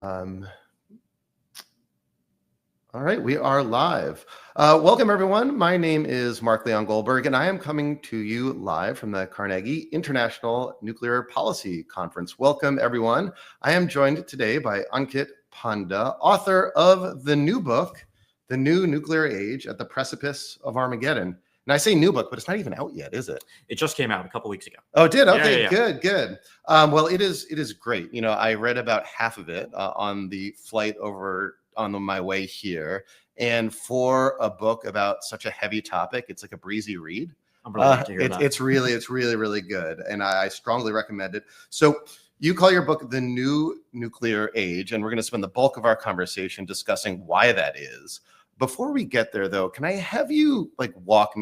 Um, all right, we are live. Welcome, everyone. My name is Mark Leon Goldberg, and I am coming to you live from the Carnegie International Nuclear Policy Conference. Welcome, everyone. I am joined today by Ankit, Panda, author of the new book, The New Nuclear Age at the Precipice of Armageddon. And I say new book, but it's not even out yet, is it? It just came out a couple weeks ago. Oh, it did? Okay, Yeah. Good. Well, it is great. You know, I read about half of it on the flight over on my way here. And for a book about such a heavy topic, it's like a breezy read. I'm really glad to hear that. It's really good. And I strongly recommend it. So you call your book The New Nuclear Age, and we're going to spend the bulk of our conversation discussing why that is. Before we get there, though, can I have you walk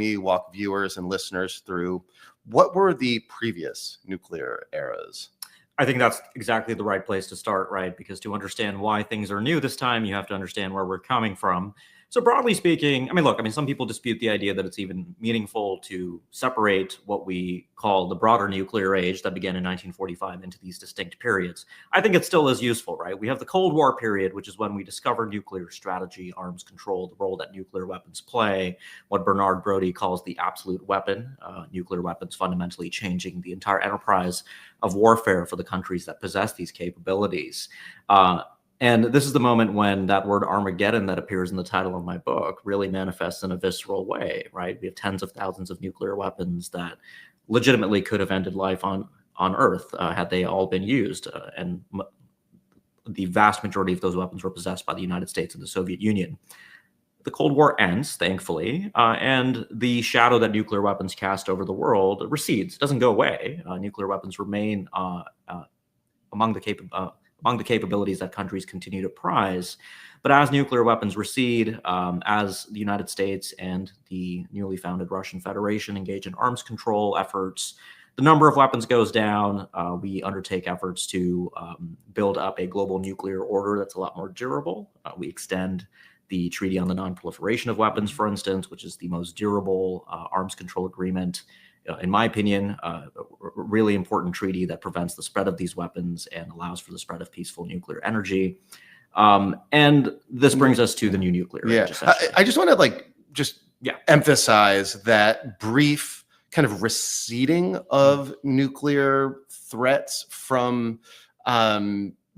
viewers and listeners through what were the previous nuclear eras? I think that's exactly the right place to start, right? Because to understand why things are new this time, you have to understand where we're coming from. So broadly speaking, some people dispute the idea that it's even meaningful to separate what we call the broader nuclear age that began in 1945 into these distinct periods. I think it still is useful, right? We have the Cold War period, which is when we discover nuclear strategy, arms control, the role that nuclear weapons play, what Bernard Brodie calls the absolute weapon, nuclear weapons fundamentally changing the entire enterprise of warfare for the countries that possess these capabilities. And this is the moment when that word Armageddon that appears in the title of my book really manifests in a visceral way, right? We have tens of thousands of nuclear weapons that legitimately could have ended life on Earth had they all been used. And the vast majority of those weapons were possessed by the United States and the Soviet Union. The Cold War ends, thankfully, and the shadow that nuclear weapons cast over the world recedes. It doesn't go away. Nuclear weapons remain among the capabilities that countries continue to prize. But as nuclear weapons recede, as the United States and the newly founded Russian Federation engage in arms control efforts, the number of weapons goes down. We undertake efforts to build up a global nuclear order that's a lot more durable. We extend the Treaty on the Non-Proliferation of Weapons, for instance, which is the most durable arms control agreement, in my opinion, a really important treaty that prevents the spread of these weapons and allows for the spread of peaceful nuclear energy. And this brings us to the new nuclear age. I just want to emphasize that brief kind of receding of nuclear threats from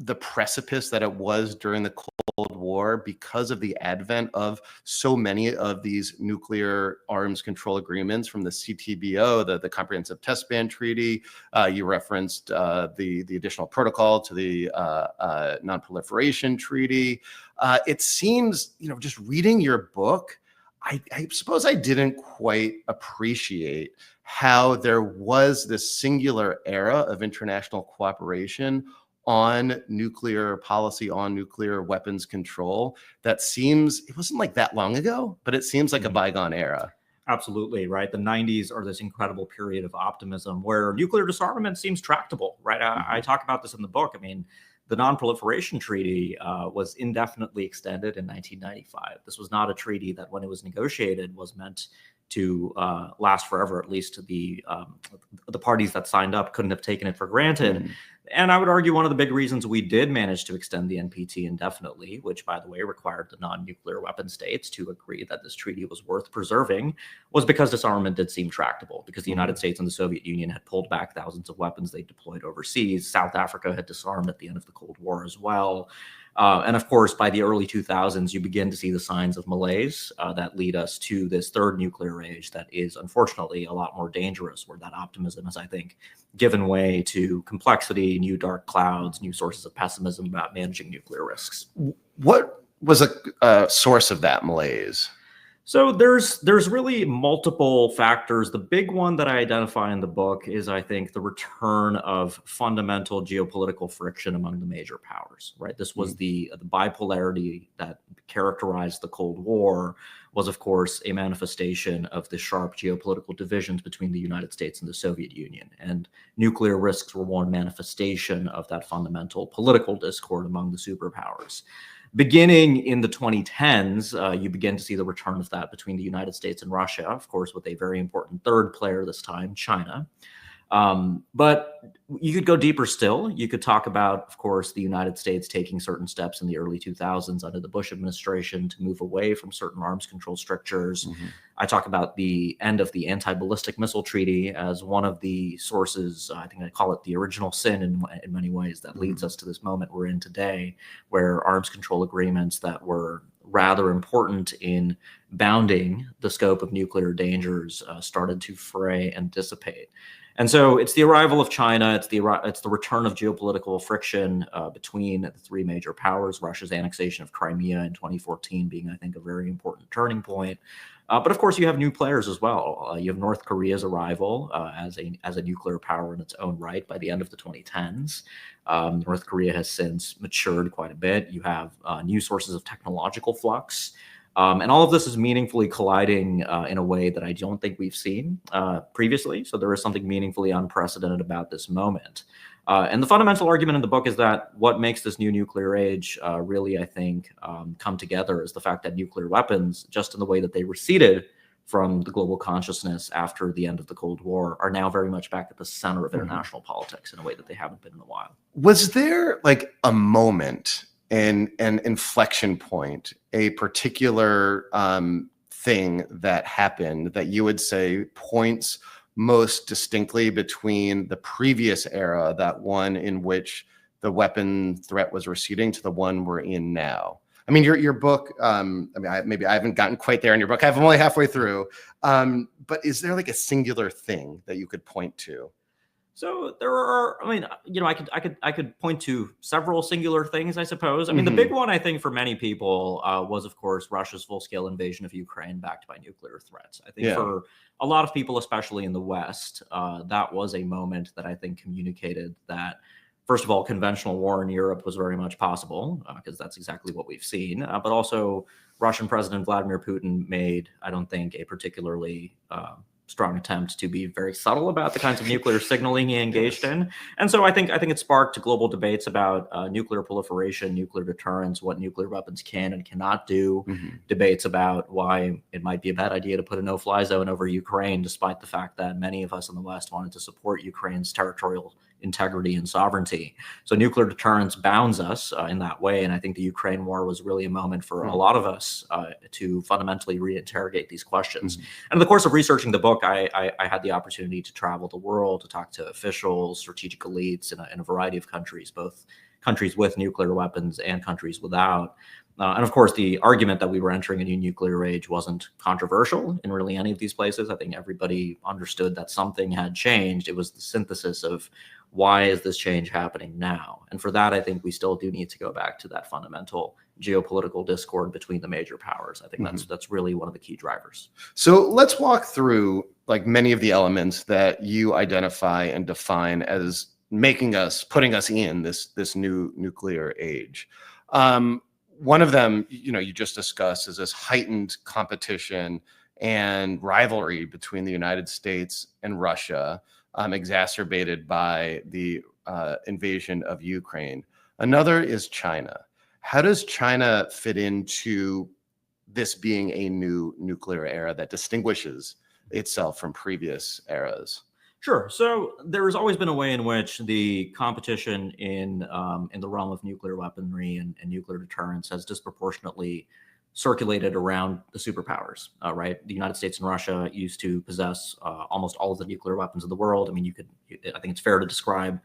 the precipice that it was during the Cold War because of the advent of so many of these nuclear arms control agreements from the CTBO, the Comprehensive Test Ban Treaty. You referenced the additional protocol to the Non-Proliferation Treaty. It seems, just reading your book, I suppose I didn't quite appreciate how there was this singular era of international cooperation on nuclear policy, on nuclear weapons control. That seems, it wasn't like that long ago, but it seems like a bygone era. Absolutely, right? The 90s are this incredible period of optimism where nuclear disarmament seems tractable, right? I talk about this in the book. The Non-Proliferation Treaty was indefinitely extended in 1995. This was not a treaty that, when it was negotiated, was meant to last forever. At least the parties that signed up couldn't have taken it for granted. And I would argue one of the big reasons we did manage to extend the NPT indefinitely, which, by the way, required the non-nuclear weapon states to agree that this treaty was worth preserving, was because disarmament did seem tractable, because the United States and the Soviet Union had pulled back thousands of weapons they deployed overseas. South Africa had disarmed at the end of the Cold War as well. And of course, by the early 2000s, you begin to see the signs of malaise that lead us to this third nuclear age that is, unfortunately, a lot more dangerous, where that optimism has, I think, given way to complexity, new dark clouds, new sources of pessimism about managing nuclear risks. What was a source of that malaise? So there's really multiple factors. The big one that I identify in the book is, I think, the return of fundamental geopolitical friction among the major powers, right? This was the bipolarity that characterized the Cold War, was, of course, a manifestation of the sharp geopolitical divisions between the United States and the Soviet Union. And nuclear risks were one manifestation of that fundamental political discord among the superpowers. Beginning in the 2010s, you begin to see the return of that between the United States and Russia, of course, with a very important third player this time, China. But you could go deeper still. You could talk about, of course, the United States taking certain steps in the early 2000s under the Bush administration to move away from certain arms control strictures. I talk about the end of the anti-ballistic missile treaty as one of the sources. I think I call it the original sin in many ways that leads us to this moment we're in today, where arms control agreements that were rather important in bounding the scope of nuclear dangers started to fray and dissipate. And so it's the arrival of China, it's the return of geopolitical friction between the three major powers, Russia's annexation of Crimea in 2014 being, I think, a very important turning point. But of course, you have new players as well. You have North Korea's arrival as a nuclear power in its own right by the end of the 2010s. North Korea has since matured quite a bit. You have new sources of technological flux. And all of this is meaningfully colliding in a way that I don't think we've seen previously. So there is something meaningfully unprecedented about this moment. And the fundamental argument in the book is that what makes this new nuclear age really, I think, come together is the fact that nuclear weapons, just in the way that they receded from the global consciousness after the end of the Cold War, are now very much back at the center of international politics in a way that they haven't been in a while. Was there like a moment, an inflection point, a particular thing that happened that you would say points most distinctly between the previous era, that one in which the weapon threat was receding, to the one we're in now? I mean, your book, maybe I haven't gotten quite there in your book. I'm only halfway through. But is there like a singular thing that you could point to? So there are, I could point to several singular things, I suppose. I mean, the big one, I think, for many people was, of course, Russia's full-scale invasion of Ukraine backed by nuclear threats. I think for a lot of people, especially in the West, that was a moment that I think communicated that, first of all, conventional war in Europe was very much possible, because that's exactly what we've seen. But also, Russian President Vladimir Putin made, I don't think, a particularly strong attempt to be very subtle about the kinds of nuclear signaling he engaged in. And so I think it sparked global debates about nuclear proliferation, nuclear deterrence, what nuclear weapons can and cannot do, debates about why it might be a bad idea to put a no-fly zone over Ukraine, despite the fact that many of us in the West wanted to support Ukraine's territorial integrity and sovereignty. So nuclear deterrence bounds us in that way. And I think the Ukraine war was really a moment for a lot of us to fundamentally reinterrogate these questions. And in the course of researching the book, I had the opportunity to travel the world, to talk to officials, strategic elites in a variety of countries, both countries with nuclear weapons and countries without. And of course, the argument that we were entering a new nuclear age wasn't controversial in really any of these places. I think everybody understood that something had changed. It was the synthesis of why is this change happening now? And for that, I think we still do need to go back to that fundamental geopolitical discord between the major powers. I think that's really one of the key drivers. So let's walk through like many of the elements that you identify and define as putting us in this new nuclear age. One of them, you just discussed, is this heightened competition and rivalry between the United States and Russia, exacerbated by the invasion of Ukraine. Another is China. How does China fit into this being a new nuclear era that distinguishes itself from previous eras? Sure. So there has always been a way in which the competition in the realm of nuclear weaponry and nuclear deterrence has disproportionately circulated around the superpowers, right? The United States and Russia used to possess almost all of the nuclear weapons of the world. I mean, I think it's fair to describe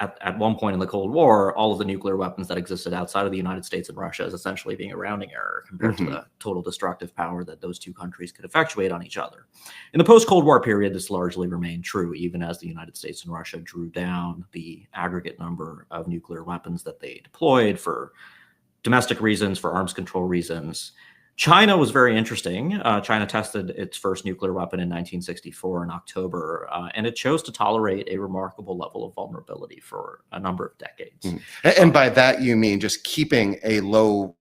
at one point in the Cold War, all of the nuclear weapons that existed outside of the United States and Russia as essentially being a rounding error compared to the total destructive power that those two countries could effectuate on each other. In the post-Cold War period, this largely remained true, even as the United States and Russia drew down the aggregate number of nuclear weapons that they deployed for domestic reasons, for arms control reasons. China was very interesting. China tested its first nuclear weapon in 1964 in October, and it chose to tolerate a remarkable level of vulnerability for a number of decades. And by that, you mean just keeping a low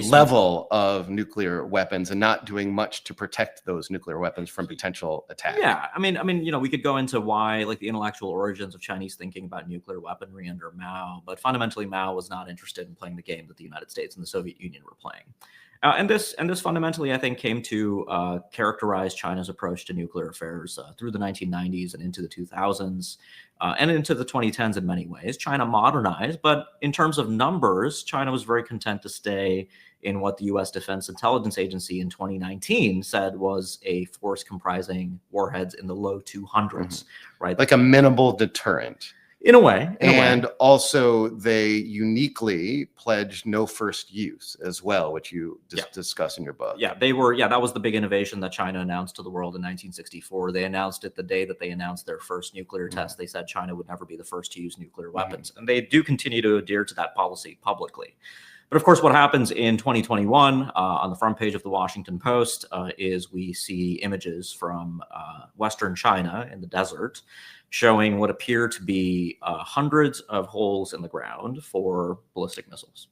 level of nuclear weapons and not doing much to protect those nuclear weapons from potential attack. Yeah, I mean, we could go into why, like, the intellectual origins of Chinese thinking about nuclear weaponry under Mao, but fundamentally, Mao was not interested in playing the game that the United States and the Soviet Union were playing. And this fundamentally, I think, came to characterize China's approach to nuclear affairs through the 1990s and into the 2000s and into the 2010s in many ways. China modernized, but in terms of numbers, China was very content to stay in what the U.S. Defense Intelligence Agency in 2019 said was a force comprising warheads in the low 200s, right? Like a minimal deterrent. In a way. And also they uniquely pledged no first use as well, which you discuss in your book. Yeah, that was the big innovation that China announced to the world in 1964. They announced it the day that they announced their first nuclear test. They said China would never be the first to use nuclear weapons. And they do continue to adhere to that policy publicly. But of course, what happens in 2021 on the front page of the Washington Post is we see images from Western China in the desert showing what appear to be hundreds of holes in the ground for ballistic missiles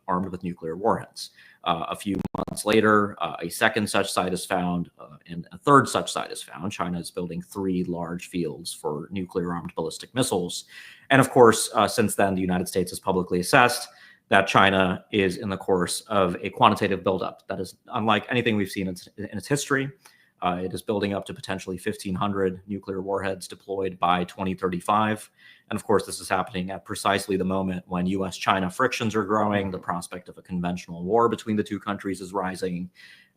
armed with nuclear warheads. A few months later, a second such site is found and a third such site is found. China is building 3 large fields for nuclear armed ballistic missiles. And of course, since then, the United States has publicly assessed that China is in the course of a quantitative buildup that is unlike anything we've seen in its history. It is building up to potentially 1,500 nuclear warheads deployed by 2035. And of course, this is happening at precisely the moment when U.S.-China frictions are growing. The prospect of a conventional war between the two countries is rising.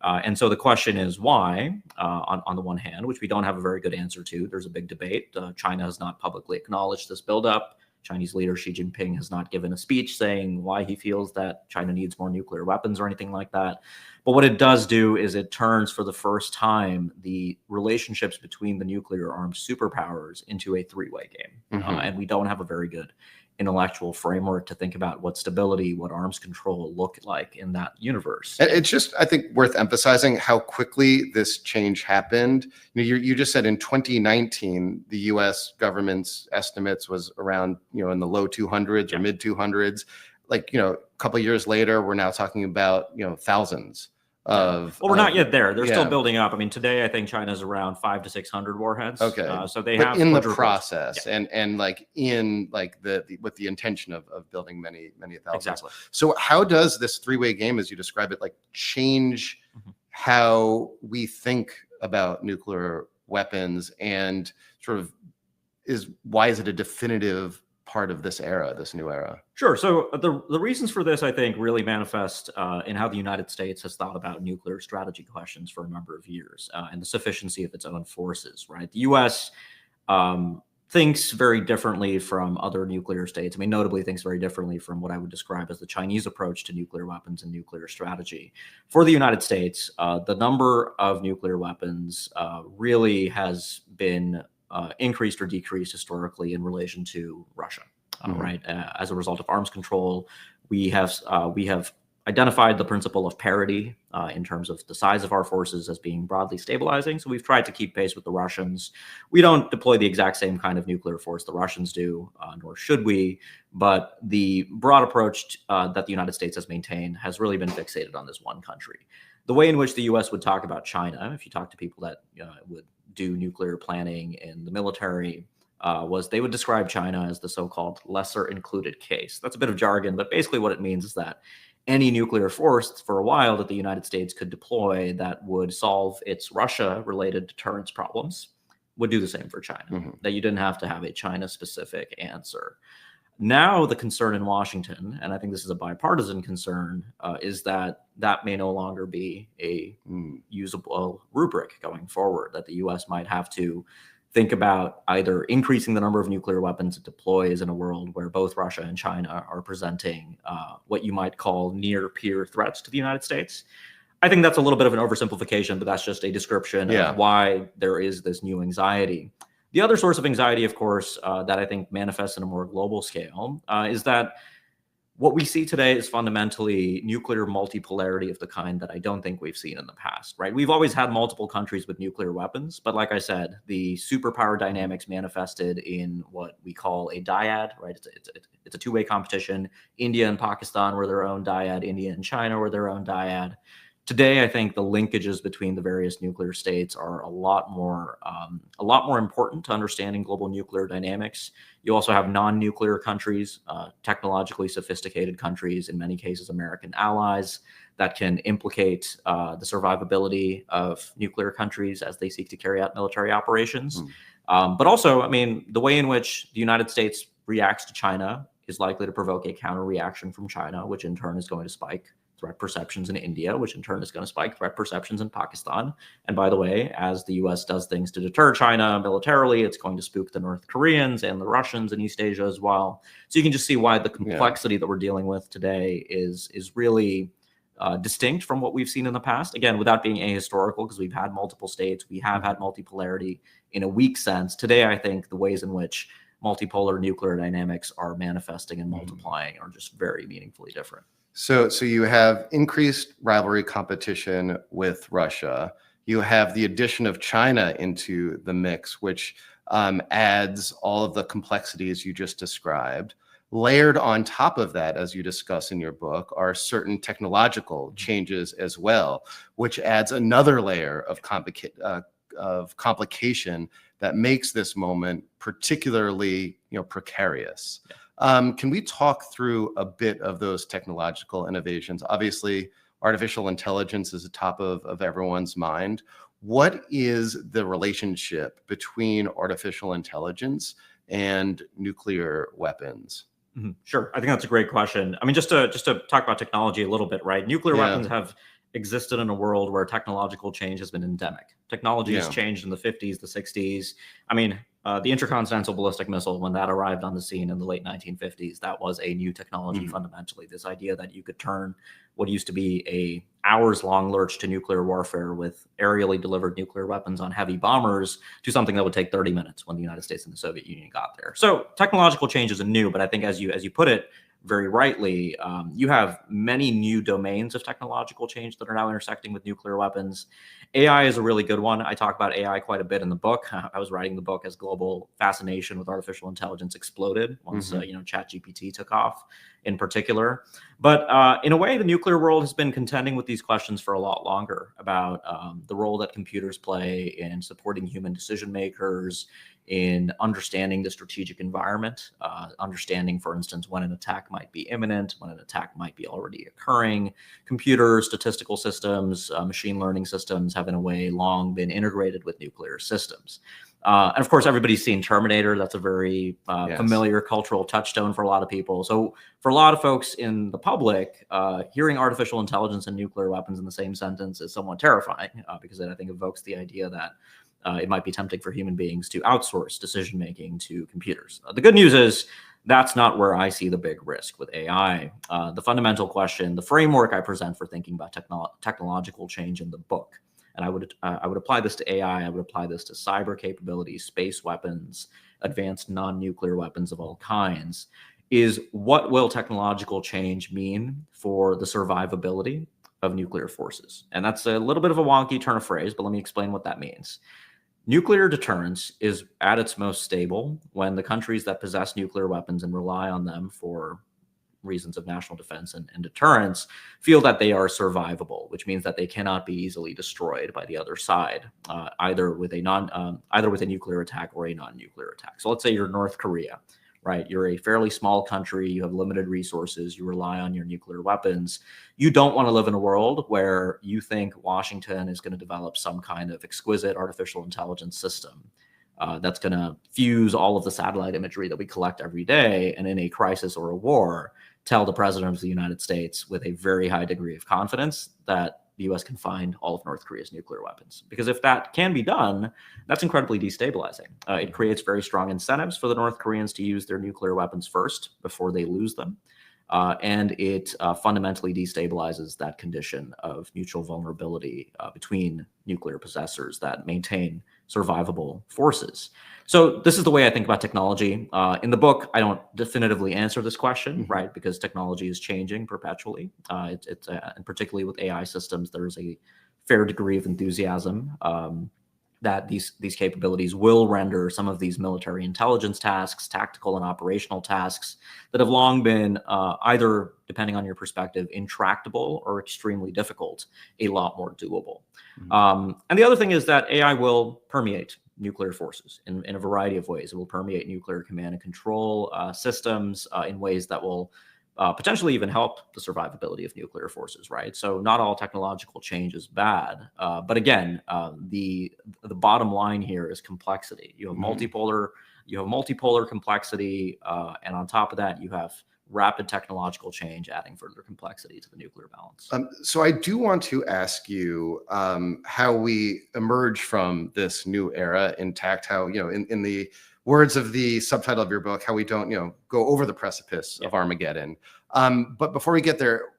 And so the question is why, on the one hand, which we don't have a very good answer to. There's a big debate. China has not publicly acknowledged this buildup. Chinese leader Xi Jinping has not given a speech saying why he feels that China needs more nuclear weapons or anything like that. But what it does do is it turns for the first time the relationships between the nuclear armed superpowers into a 3-way game. And we don't have a very good intellectual framework to think about what stability, what arms control look like in that universe. It's just, I think, worth emphasizing how quickly this change happened. You just said in 2019, the U.S. government's estimates was around, in the low 200s or mid 200s. Like, a couple of years later, we're now talking about, thousands of. Well, we're not yet there. They're still building up. I mean, today I think China's around 500 to 600 warheads. Okay, so they but have in the process, and like in like the with the intention of building many thousands. Exactly. So how does this 3-way game, as you describe it, like change how we think about nuclear weapons, and sort of why is it a definitive part of this era, this new era? Sure. So the reasons for this, I think, really manifest in how the United States has thought about nuclear strategy questions for a number of years and the sufficiency of its own forces, right? The U.S. Thinks very differently from other nuclear states. I mean, notably thinks very differently from what I would describe as the Chinese approach to nuclear weapons and nuclear strategy. For the United States, the number of nuclear weapons really has been increased or decreased historically in relation to Russia, right? As a result of arms control, we have identified the principle of parity in terms of the size of our forces as being broadly stabilizing. So we've tried to keep pace with the Russians. We don't deploy the exact same kind of nuclear force the Russians do, nor should we. But the broad approach that the United States has maintained has really been fixated on this one country. The way in which the U.S. would talk about China, if you talk to people that would do nuclear planning in the military, was they would describe China as the so-called lesser included case. That's a bit of jargon, but basically what it means is that any nuclear force for a while that the United States could deploy that would solve its Russia-related deterrence problems would do the same for China, that you didn't have to have a China-specific answer. Now the concern in Washington, and I think this is a bipartisan concern, is that that may no longer be a usable rubric going forward, that the U.S. might have to think about either increasing the number of nuclear weapons it deploys in a world where both Russia and China are presenting what you might call near-peer threats to the United States. I think that's a little bit of an oversimplification, but that's just a description of why there is this new anxiety. The other source of anxiety, of course, that I think manifests in a more global scale is that What we see today is fundamentally nuclear multipolarity of the kind that I don't think we've seen in the past, right? We've always had multiple countries with nuclear weapons, but like I said, the superpower dynamics manifested in what we call a dyad, right? It's a two-way competition. India and Pakistan were their own dyad. India and China were their own dyad. Today, I think the linkages between the various nuclear states are a lot more important to understanding global nuclear dynamics. You also have non-nuclear countries, technologically sophisticated countries, in many cases American allies, that can implicate the survivability of nuclear countries as they seek to carry out military operations. But also, I mean, the way in which the United States reacts to China is likely to provoke a counter reaction from China, which in turn is going to spike threat perceptions in India, which in turn is going to spike threat perceptions in Pakistan. And by the way, as the US does things to deter China militarily, it's going to spook the North Koreans and the Russians in East Asia as well. So you can just see why the complexity that we're dealing with today is really distinct from what we've seen in the past. Again, without being ahistorical, because we've had multiple states, we have had multipolarity in a weak sense. Today, I think the ways in which multipolar nuclear dynamics are manifesting and multiplying are just very meaningfully different. So you have increased rivalry competition with Russia. You have the addition of China into the mix, which adds all of the complexities you just described. Layered on top of that, as you discuss in your book, are certain technological changes as well, which adds another layer of complication that makes this moment particularly, precarious. Can we talk through a bit of those technological innovations? Obviously, artificial intelligence is the top of everyone's mind. What is the relationship between artificial intelligence and nuclear weapons? Sure. I think that's a great question. I mean, just to talk about technology a little bit, right? Nuclear weapons have existed in a world where technological change has been endemic. Technology has changed in the 50s, the 60s. I mean, the intercontinental ballistic missile, when that arrived on the scene in the late 1950s, that was a new technology fundamentally. This idea that you could turn what used to be a hours-long lurch to nuclear warfare with aerially delivered nuclear weapons on heavy bombers to something that would take 30 minutes when the United States and the Soviet Union got there. So technological change isn't new, but I think as you put it very rightly, you have many new domains of technological change that are now intersecting with nuclear weapons. AI is a really good one. I talk about AI quite a bit in the book. I was writing the book as global fascination with artificial intelligence exploded once ChatGPT took off in particular. But in a way, the nuclear world has been contending with these questions for a lot longer about the role that computers play in supporting human decision makers, in understanding the strategic environment, understanding, for instance, when an attack might be imminent, when an attack might be already occurring. Computers, statistical systems, machine learning systems have in a way long been integrated with nuclear systems. And of course, everybody's seen Terminator. That's a very familiar cultural touchstone for a lot of people. So for a lot of folks in the public, hearing artificial intelligence and nuclear weapons in the same sentence is somewhat terrifying because it, I think, evokes the idea that it might be tempting for human beings to outsource decision-making to computers. The good news is that's not where I see the big risk with AI. The fundamental question, the framework I present for thinking about technological change in the book, and I would apply this to AI, I would apply this to cyber capabilities, space weapons, advanced non-nuclear weapons of all kinds, is what will technological change mean for the survivability of nuclear forces? And that's a little bit of a wonky turn of phrase, but let me explain what that means. Nuclear deterrence is at its most stable when the countries that possess nuclear weapons and rely on them for reasons of national defense and deterrence feel that they are survivable, which means that they cannot be easily destroyed by the other side, either with a nuclear attack or a non-nuclear attack. So let's say you're North Korea, right? You're a fairly small country, you have limited resources, you rely on your nuclear weapons. You don't want to live in a world where you think Washington is going to develop some kind of exquisite artificial intelligence system that's going to fuse all of the satellite imagery that we collect every day, and in a crisis or a war, tell the president of the United States with a very high degree of confidence that the US can find all of North Korea's nuclear weapons. Because if that can be done, that's incredibly destabilizing. It creates very strong incentives for the North Koreans to use their nuclear weapons first before they lose them. And it fundamentally destabilizes that condition of mutual vulnerability between nuclear possessors that maintain survivable forces. So this is the way I think about technology. In the book, I don't definitively answer this question, right? Because technology is changing perpetually. And particularly with AI systems, there's a fair degree of enthusiasm that these capabilities will render some of these military intelligence tasks, tactical and operational tasks that have long been either, depending on your perspective, intractable or extremely difficult, a lot more doable. And the other thing is that AI will permeate nuclear forces in a variety of ways. It will permeate nuclear command and control systems in ways that will potentially even help the survivability of nuclear forces, right? So not all technological change is bad, but again, the bottom line here is complexity. You have multipolar complexity, and on top of that, you have rapid technological change adding further complexity to the nuclear balance. So I do want to ask you how we emerge from this new era intact, how, in the words of the subtitle of your book, how we don't, go over the precipice of Armageddon. But before we get there,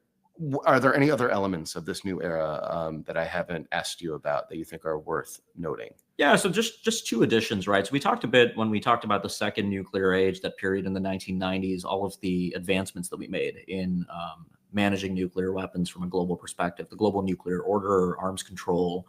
are there any other elements of this new era that I haven't asked you about that you think are worth noting? Yeah, so just two additions, right? So we talked a bit when we talked about the second nuclear age, that period in the 1990s, all of the advancements that we made in managing nuclear weapons from a global perspective, the global nuclear order, arms control.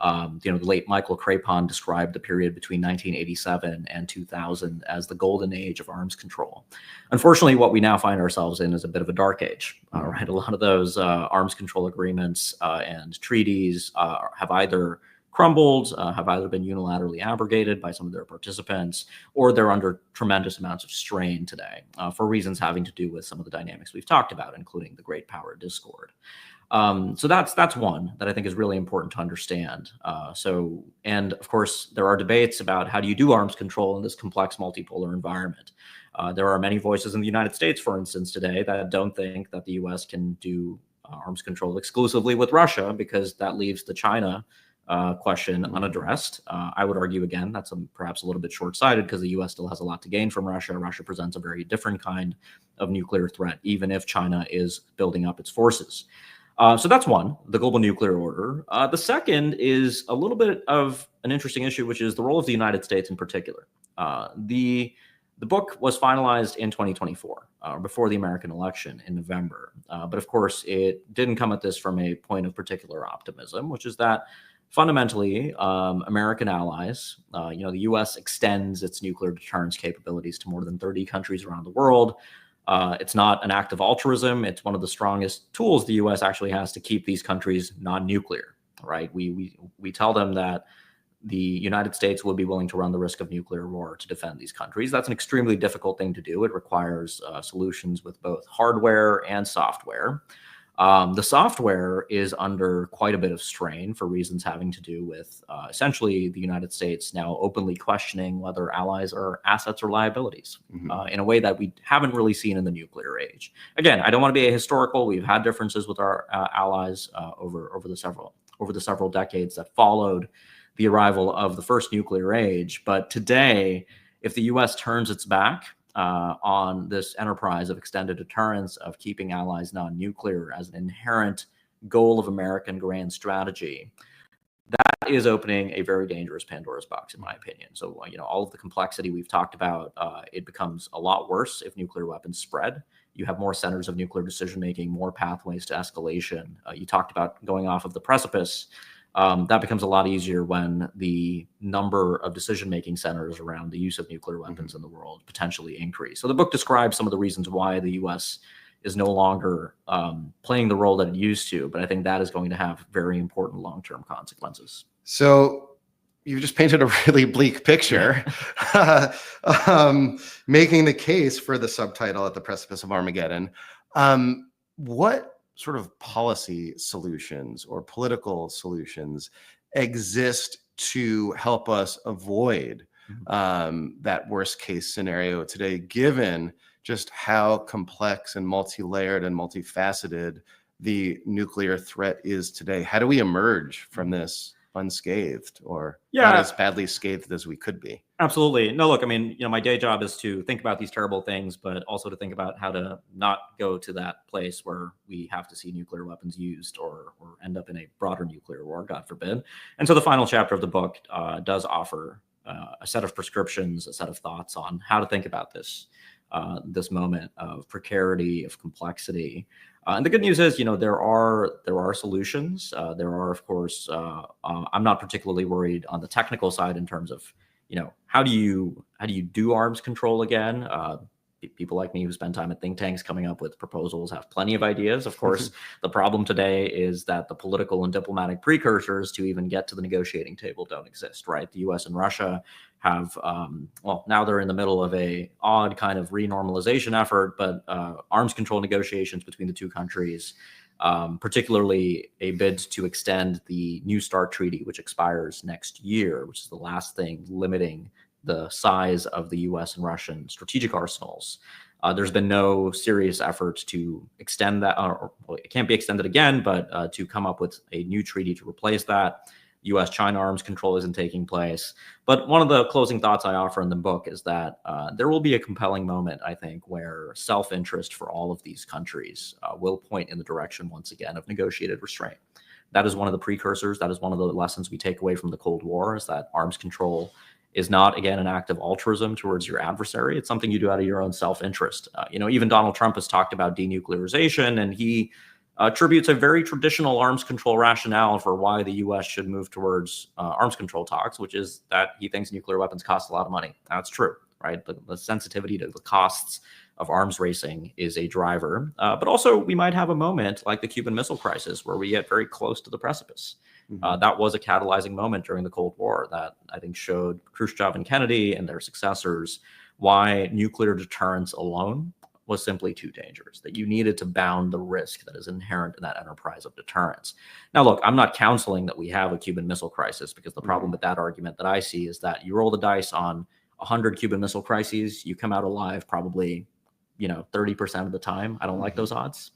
The late Michael Crapon described the period between 1987 and 2000 as the golden age of arms control. Unfortunately, what we now find ourselves in is a bit of a dark age, right? A lot of those arms control agreements and treaties have either crumbled, have either been unilaterally abrogated by some of their participants, or they're under tremendous amounts of strain today for reasons having to do with some of the dynamics we've talked about, including the great power discord. So that's one that I think is really important to understand. And of course, there are debates about how do you do arms control in this complex multipolar environment. There are many voices in the United States, for instance, today that don't think that the U.S. can do arms control exclusively with Russia because that leaves the China question unaddressed. I would argue, again, that's perhaps a little bit short-sighted because the U.S. still has a lot to gain from Russia. Russia presents a very different kind of nuclear threat, even if China is building up its forces. So that's one, the global nuclear order. The second is a little bit of an interesting issue, which is the role of the United States in particular. The book was finalized in 2024, before the American election in November. But of course, it didn't come at this from a point of particular optimism, which is that fundamentally, American allies, the U.S. extends its nuclear deterrence capabilities to more than 30 countries around the world. It's not an act of altruism. It's one of the strongest tools the U.S. actually has to keep these countries non-nuclear, right? We tell them that the United States would be willing to run the risk of nuclear war to defend these countries. That's an extremely difficult thing to do. It requires solutions with both hardware and software. The software is under quite a bit of strain for reasons having to do with essentially the United States now openly questioning whether allies are assets or liabilities in a way that we haven't really seen in the nuclear age. Again, I don't want to be ahistorical. We've had differences with our allies over the several decades that followed the arrival of the first nuclear age. But today, if the U.S. turns its back on this enterprise of extended deterrence, of keeping allies non-nuclear as an inherent goal of American grand strategy, that is opening a very dangerous Pandora's box, in my opinion. So, all of the complexity we've talked about, it becomes a lot worse if nuclear weapons spread. You have more centers of nuclear decision-making, more pathways to escalation. You talked about going off of the precipice. That becomes a lot easier when the number of decision-making centers around the use of nuclear weapons in the world potentially increase. So the book describes some of the reasons why the U.S. is no longer playing the role that it used to, but I think that is going to have very important long-term consequences. So you just painted a really bleak picture, making the case for the subtitle At the Precipice of Armageddon. What sort of policy solutions or political solutions exist to help us avoid that worst case scenario today, given just how complex and multi-layered and multifaceted the nuclear threat is today? How do we emerge from this unscathed, or not as badly scathed as we could be? Absolutely. No, look, I mean, my day job is to think about these terrible things, but also to think about how to not go to that place where we have to see nuclear weapons used or end up in a broader nuclear war, God forbid. And so the final chapter of the book does offer a set of prescriptions, a set of thoughts on how to think about this moment of precarity, of complexity. And the good news is, there are solutions. There are, of course, I'm not particularly worried on the technical side in terms of, how do you do arms control again? People like me who spend time at think tanks coming up with proposals have plenty of ideas. Of course, the problem today is that the political and diplomatic precursors to even get to the negotiating table don't exist, right? The US and Russia have, now they're in the middle of a odd kind of renormalization effort, but arms control negotiations between the two countries, particularly a bid to extend the New START treaty, which expires next year, which is the last thing limiting the size of the US and Russian strategic arsenals. There's been no serious efforts to extend that, it can't be extended again, but to come up with a new treaty to replace that. US-China arms control isn't taking place. But one of the closing thoughts I offer in the book is that there will be a compelling moment, I think, where self-interest for all of these countries will point in the direction, once again, of negotiated restraint. That is one of the precursors. That is one of the lessons we take away from the Cold War, is that arms control is not, again, an act of altruism towards your adversary. It's something you do out of your own self-interest. Even Donald Trump has talked about denuclearization, and he attributes a very traditional arms control rationale for why the U.S. should move towards arms control talks, which is that he thinks nuclear weapons cost a lot of money. That's true, right? The sensitivity to the costs of arms racing is a driver. But also, we might have a moment like the Cuban Missile Crisis where we get very close to the precipice. That was a catalyzing moment during the Cold War that I think showed Khrushchev and Kennedy and their successors why nuclear deterrence alone was simply too dangerous, that you needed to bound the risk that is inherent in that enterprise of deterrence. Now, look, I'm not counseling that we have a Cuban Missile Crisis, because the problem with that argument that I see is that you roll the dice on 100 Cuban Missile Crises, you come out alive probably, 30% of the time. I don't like those odds.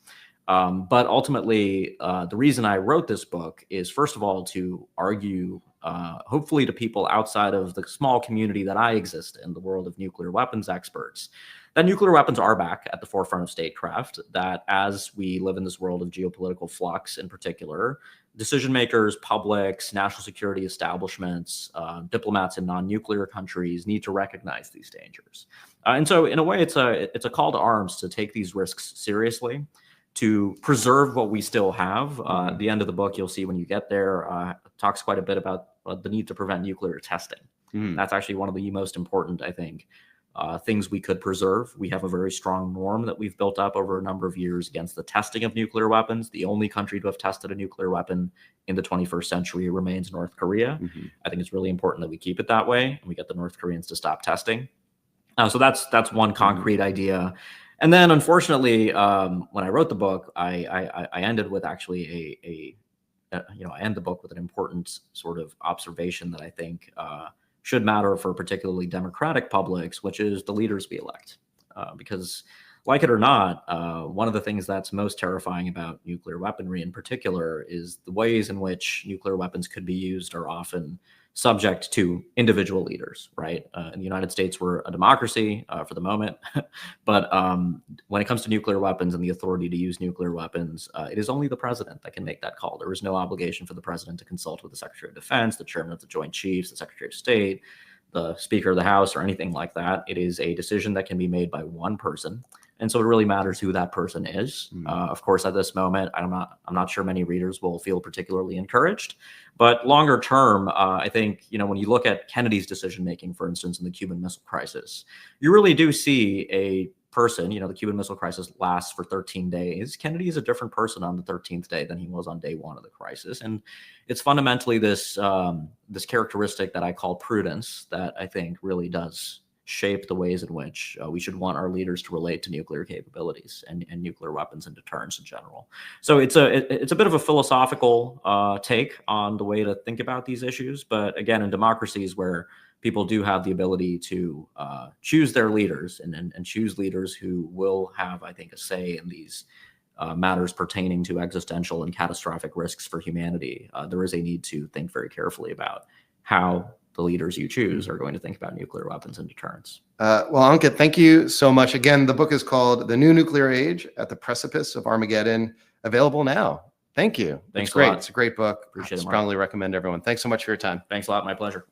But ultimately, the reason I wrote this book is, first of all, to argue, hopefully to people outside of the small community that I exist in, the world of nuclear weapons experts, that nuclear weapons are back at the forefront of statecraft, that as we live in this world of geopolitical flux in particular, decision makers, publics, national security establishments, diplomats in non-nuclear countries need to recognize these dangers. And so in a way, it's a call to arms to take these risks seriously, to preserve what we still have. At the end of the book, you'll see when you get there, talks quite a bit about the need to prevent nuclear testing. That's actually one of the most important, I think, things we could preserve. We have a very strong norm that we've built up over a number of years against the testing of nuclear weapons. The only country to have tested a nuclear weapon in the 21st century remains North Korea. I think it's really important that we keep it that way and we get the North Koreans to stop testing. So that's one concrete idea. And then, unfortunately, when I wrote the book, I ended with actually I end the book with an important sort of observation that I think should matter for particularly democratic publics, which is the leaders we elect. Because, like it or not, one of the things that's most terrifying about nuclear weaponry in particular is the ways in which nuclear weapons could be used are often subject to individual leaders, right? In the United States, we're a democracy for the moment. But when it comes to nuclear weapons and the authority to use nuclear weapons, it is only the president that can make that call. There is no obligation for the president to consult with the Secretary of Defense, the chairman of the Joint Chiefs, the Secretary of State, the Speaker of the House, or anything like that. It is a decision that can be made by one person. And so it really matters who that person is. Of course, at this moment, I'm not sure many readers will feel particularly encouraged. But longer term, I think, when you look at Kennedy's decision making, for instance, in the Cuban Missile Crisis, you really do see a person. The Cuban Missile Crisis lasts for 13 days. Kennedy is a different person on the 13th day than he was on day one of the crisis. And it's fundamentally this characteristic that I call prudence that I think really does shape the ways in which we should want our leaders to relate to nuclear capabilities and nuclear weapons and deterrence in general. So it's a bit of a philosophical take on the way to think about these issues. But again, in democracies where people do have the ability to choose their leaders and choose leaders who will have, I think, a say in these matters pertaining to existential and catastrophic risks for humanity, there is a need to think very carefully about how the leaders you choose are going to think about nuclear weapons and deterrence. Well, Ankit, thank you so much. Again, the book is called The New Nuclear Age at the Precipice of Armageddon, available now. Thank you. Thanks It's great. a lot. It's a great book. Appreciate it, Mark. Strongly recommend everyone. Thanks so much for your time. Thanks a lot. My pleasure.